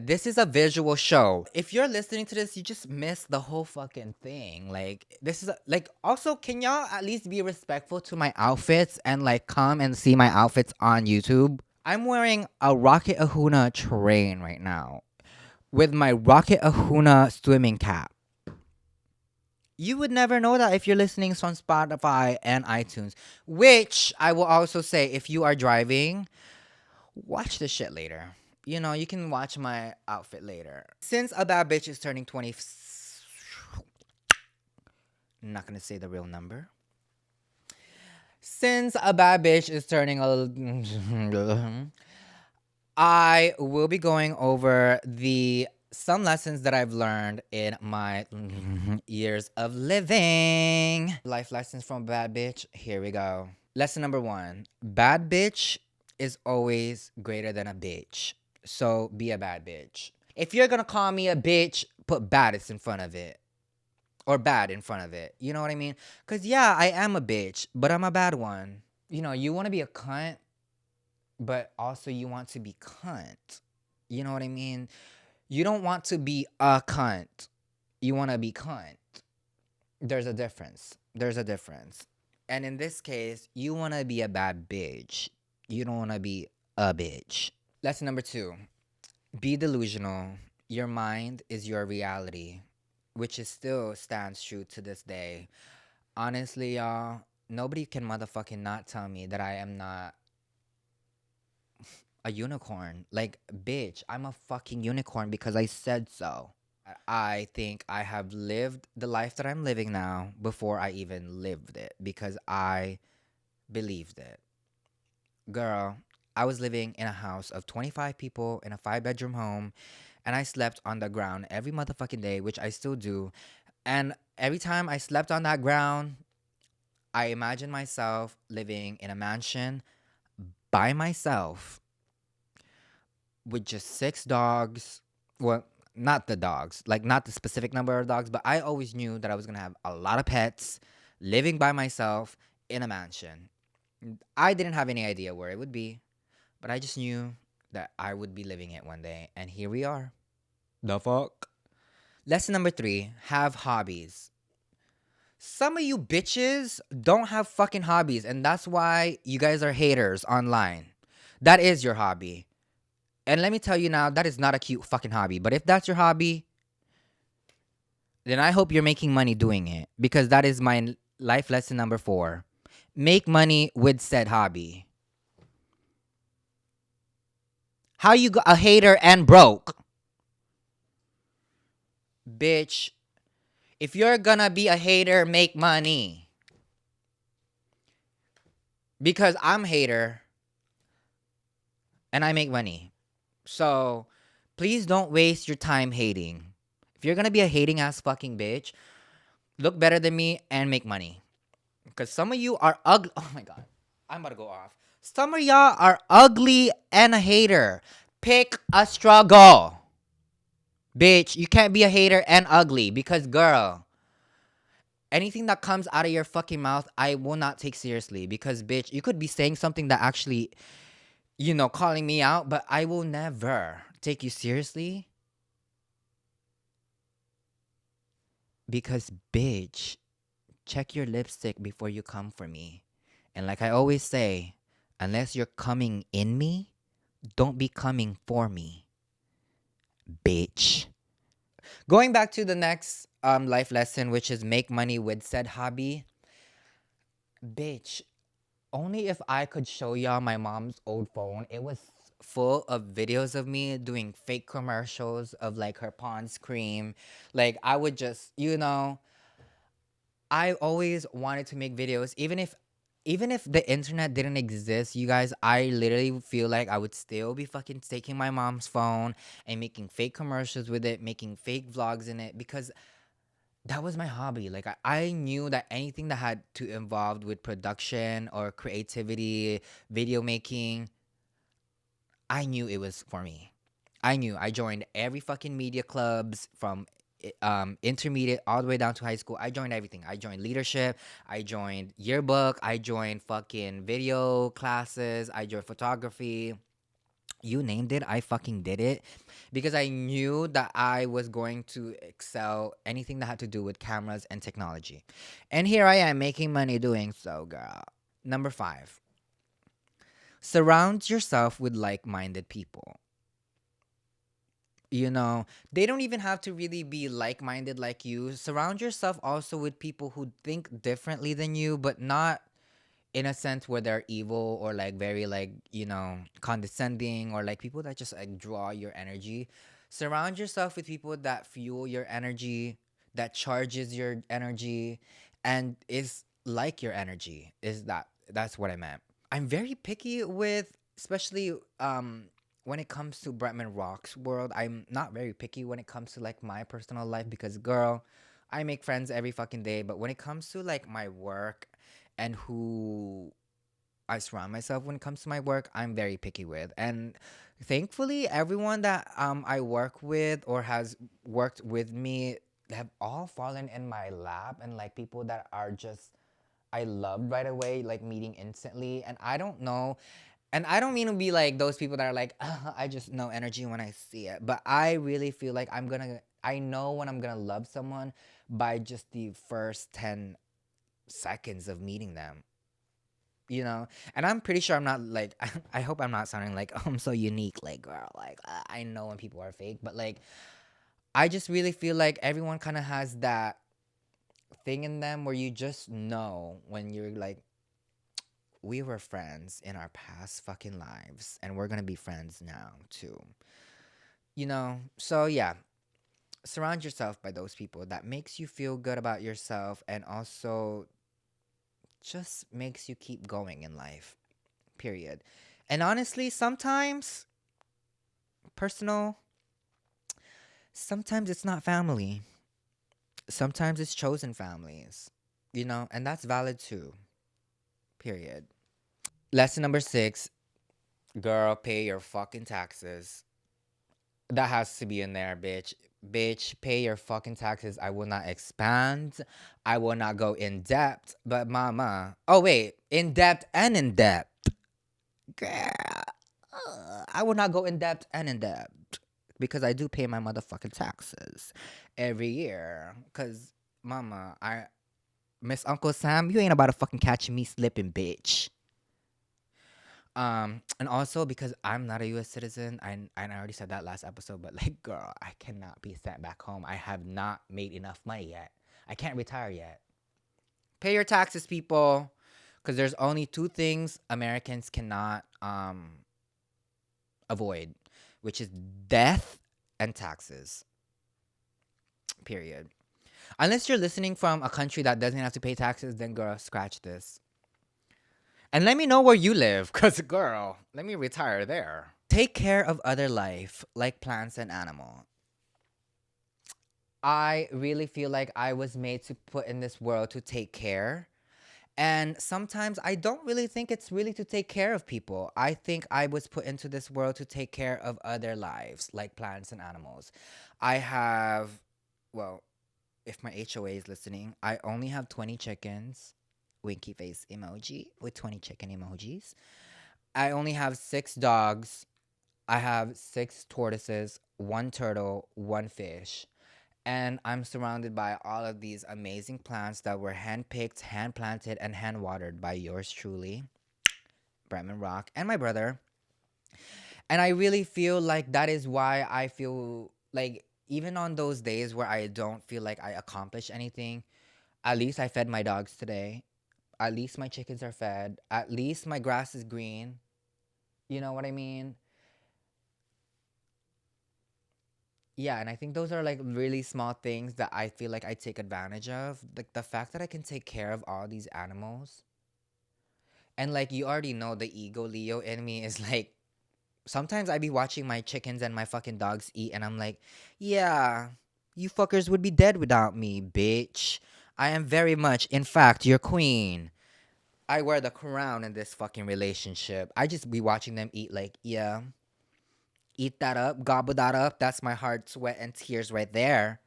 This is a visual show. If you're listening to this, you just missed the whole fucking thing. Like, this is like, also, can y'all at least be respectful to my outfits and like come and see my outfits on YouTube? I'm wearing a Rocket Ahuna train right now with my Rocket Ahuna swimming cap. You would never know that if you're listening on Spotify and iTunes, which I will also say, if you are driving, watch this shit later. You know, you can watch my outfit later. Since a bad bitch is turning 20, I'm not gonna say the real number. Since a bad bitch is turning I will be going over the some lessons that I've learned in my years of living. Life lessons from a bad bitch. Here we go. Lesson number 1. Bad bitch is always greater than a bitch. So be a bad bitch. If you're gonna call me a bitch, put baddest in front of it. Or bad in front of it. You know what I mean? Because yeah, I am a bitch, but I'm a bad one. You know, you want to be a cunt, but also you want to be cunt. You know what I mean? You don't want to be a cunt. You want to be cunt. There's a difference. There's a difference. And in this case, you want to be a bad bitch. You don't want to be a bitch. Lesson number 2. Be delusional. Your mind is your reality, which is still stands true to this day. Honestly, y'all, nobody can motherfucking not tell me that I am not a unicorn. Like, bitch, I'm a fucking unicorn because I said so. I think I have lived the life that I'm living now before I even lived it because I believed it. Girl, I was living in a house of 25 people in a 5-bedroom home, and I slept on the ground every motherfucking day, which I still do. And every time I slept on that ground, I imagined myself living in a mansion by myself with just 6 dogs. Well, not the dogs, like not the specific number of dogs, but I always knew that I was gonna have a lot of pets living by myself in a mansion. I didn't have any idea where it would be, but I just knew that I would be living it one day, and here we are. The fuck? Lesson number 3, have hobbies. Some of you bitches don't have fucking hobbies, and that's why you guys are haters online. That is your hobby. And let me tell you now, that is not a cute fucking hobby. But if that's your hobby, then I hope you're making money doing it. Because that is my life lesson number 4. Make money with said hobby. How you a hater and broke? Bitch, if you're gonna be a hater, make money. Because I'm a hater and I make money. So please don't waste your time hating. If you're gonna be a hating ass fucking bitch, look better than me and make money. Because some of you are ugly. Oh my God. I'm about to go off. Some of y'all are ugly and a hater. Pick a struggle. Bitch, you can't be a hater and ugly because, girl, anything that comes out of your fucking mouth, I will not take seriously. Because, bitch, you could be saying something that actually, you know, calling me out, but I will never take you seriously. Because, bitch, check your lipstick before you come for me. And like I always say, unless you're coming in me, don't be coming for me, bitch. Going back to the next life lesson, which is make money with said hobby. Bitch, only if I could show y'all my mom's old phone. It was full of videos of me doing fake commercials of like her Pond's cream. Like I would just, you know, I always wanted to make videos, even if the internet didn't exist, you guys, I literally feel like I would still be fucking taking my mom's phone and making fake commercials with it, making fake vlogs in it, because that was my hobby. Like I knew that anything that had to involved with production or creativity, video making, I knew it was for me. I knew. I joined every fucking media clubs from intermediate all the way down to high school. I joined everything. I joined leadership. I joined yearbook. I joined fucking video classes. I joined photography. You named it, I fucking did it because I knew that I was going to excel anything that had to do with cameras and technology. And here I am making money doing so, girl. Number 5, surround yourself with like minded people. You know, they don't even have to really be like minded like you. Surround yourself also with people who think differently than you, but not in a sense where they're evil or like very like condescending, or like people that just like draw your energy. Surround yourself with people that fuel your energy, that charges your energy, and is like your energy. That's what I meant. I'm very picky with, especially when it comes to Bretman Rock's world. I'm not very picky when it comes to like my personal life because girl, I make friends every fucking day. But when it comes to like my work and who I surround myself when it comes to my work, I'm very picky with. And thankfully, everyone that I work with or has worked with me have all fallen in my lap, and like people that are just I loved right away, like meeting instantly. And I don't know, and I don't mean to be like those people that are like, I just know energy when I see it. But I really feel like I know when I'm gonna love someone by just the first 10 seconds of meeting them, you know? And I'm pretty sure I'm not like, I hope I'm not sounding like, oh, I'm so unique, like, girl, like, I know when people are fake, but like, I just really feel like everyone kind of has that thing in them where you just know when you're like, we were friends in our past fucking lives and we're gonna be friends now too. So yeah, surround yourself by those people that makes you feel good about yourself and also just makes you keep going in life. Period. And honestly, personal, sometimes it's not family. Sometimes it's chosen families. And that's valid too. Period. Lesson number 6, girl, pay your fucking taxes. That has to be in there, bitch. Bitch, pay your fucking taxes. I will not expand. I will not go in depth. But mama. Oh, wait. In depth and in depth. Girl. I will not go in depth and in depth. Because I do pay my motherfucking taxes every year. Because, mama, Miss Uncle Sam, you ain't about to fucking catch me slipping, bitch. And also because I'm not a U.S. citizen, I already said that last episode, but like, girl, I cannot be sent back home. I have not made enough money yet. I can't retire yet. Pay your taxes, people, because there's only two things Americans cannot avoid, which is death and taxes. Period. Unless you're listening from a country that doesn't have to pay taxes, then girl, scratch this. And let me know where you live, because, girl, let me retire there. Take care of other life, like plants and animal. I really feel like I was made to put in this world to take care. And sometimes I don't really think it's really to take care of people. I think I was put into this world to take care of other lives, like plants and animals. I have, well, if my HOA is listening, I only have 20 chickens. Winky face emoji with 20 chicken emojis. I only have 6 dogs. I have 6 tortoises, 1 turtle, 1 fish. And I'm surrounded by all of these amazing plants that were hand-picked, hand-planted, and hand-watered by yours truly, Bretman Rock, and my brother. And I really feel like that is why I feel like even on those days where I don't feel like I accomplished anything, at least I fed my dogs today. At least my chickens are fed. At least my grass is green. You know what I mean? Yeah, and I think those are like really small things that I feel like I take advantage of. Like the fact that I can take care of all these animals. And like you already know the ego Leo in me is like sometimes I be watching my chickens and my fucking dogs eat and I'm like, yeah, you fuckers would be dead without me, bitch. I am very much, in fact, your queen. I wear the crown in this fucking relationship. I just be watching them eat like, yeah, eat that up, gobble that up. That's my heart, sweat, and tears right there.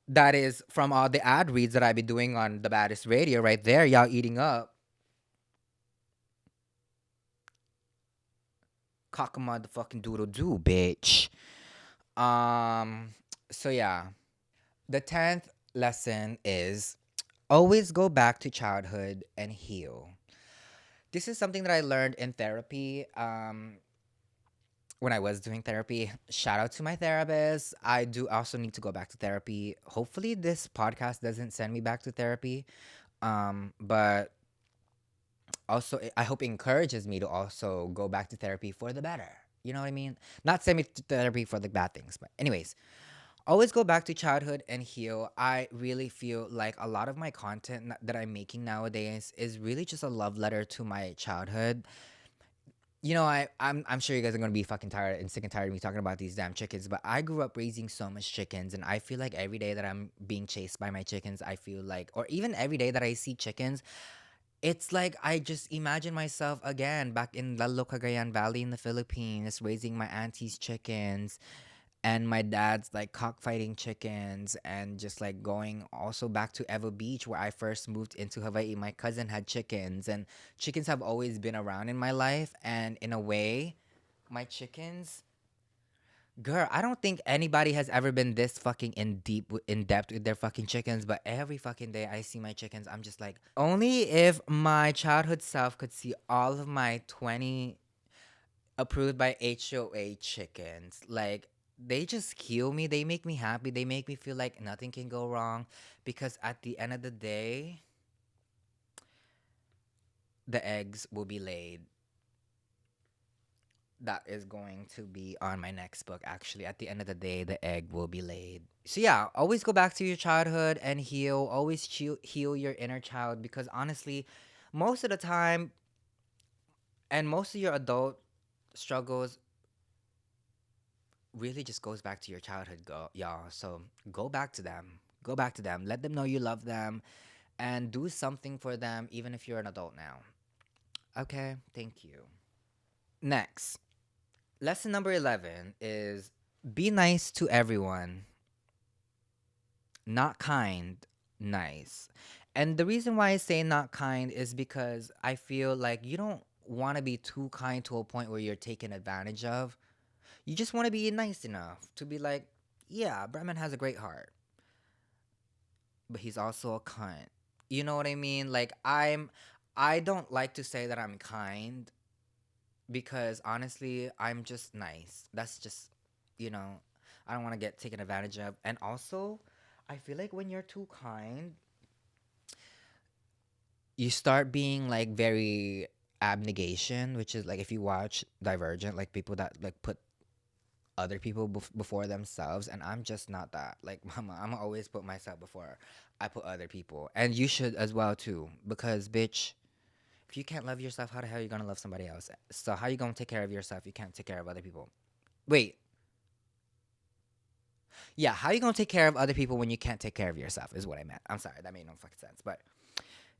That is from all the ad reads that I be doing on the baddest radio right there. Y'all eating up. Cock a motherfucking doodle doo, bitch. So yeah. The 10th lesson is always go back to childhood and heal. This is something that I learned in therapy. When I was doing therapy, shout out to my therapist. I do also need to go back to therapy. Hopefully, this podcast doesn't send me back to therapy. But also, I hope it encourages me to also go back to therapy for the better. You know what I mean? Not send me to therapy for the bad things. But, anyways, always go back to childhood and heal. I really feel like a lot of my content that I'm making nowadays is really just a love letter to my childhood. I'm sure you guys are gonna be fucking tired and sick and tired of me talking about these damn chickens, but I grew up raising so much chickens, and I feel like every day that I'm being chased by my chickens, I feel like, or even every day that I see chickens, it's like I just imagine myself again back in Lalo Cagayan Valley in the Philippines, raising my auntie's chickens, and my dad's like cockfighting chickens, and just like going also back to Evo Beach where I first moved into Hawaii. My cousin had chickens, and chickens have always been around in my life. And in a way, my chickens, girl, I don't think anybody has ever been this fucking in depth with their fucking chickens. But every fucking day I see my chickens, I'm just like, only if my childhood self could see all of my 20 approved by HOA chickens. Like, they just heal me. They make me happy. They make me feel like nothing can go wrong, because at the end of the day, the eggs will be laid. That is going to be on my next book, actually. At the end of the day, the egg will be laid. So, yeah, always go back to your childhood and heal. Always heal your inner child, because honestly, most of the time, and most of your adult struggles really just goes back to your childhood, y'all. So go back to them. Go back to them. Let them know you love them, and do something for them, even if you're an adult now. Okay, thank you. Next, lesson number 11 is be nice to everyone, not kind, nice. And the reason why I say not kind is because I feel like you don't want to be too kind to a point where you're taken advantage of. You just want to be nice enough to be like, yeah, Bretman has a great heart, but he's also a cunt. You know what I mean? Like, I don't like to say that I'm kind, because honestly, I'm just nice. That's just, you know, I don't want to get taken advantage of. And also, I feel like when you're too kind, you start being like very abnegation, which is like if you watch Divergent, like people that like put other people before themselves, and I'm just not that. Like, I'm always put myself before I put other people, and you should as well too, because bitch, if you can't love yourself, how the hell are you gonna love somebody else? So how you gonna take care of yourself if you can't take care of other people? Wait, yeah, how you gonna take care of other people when you can't take care of yourself is what I meant. I'm sorry, that made no fucking sense. But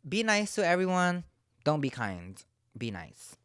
be nice to everyone. Don't be kind. Be nice.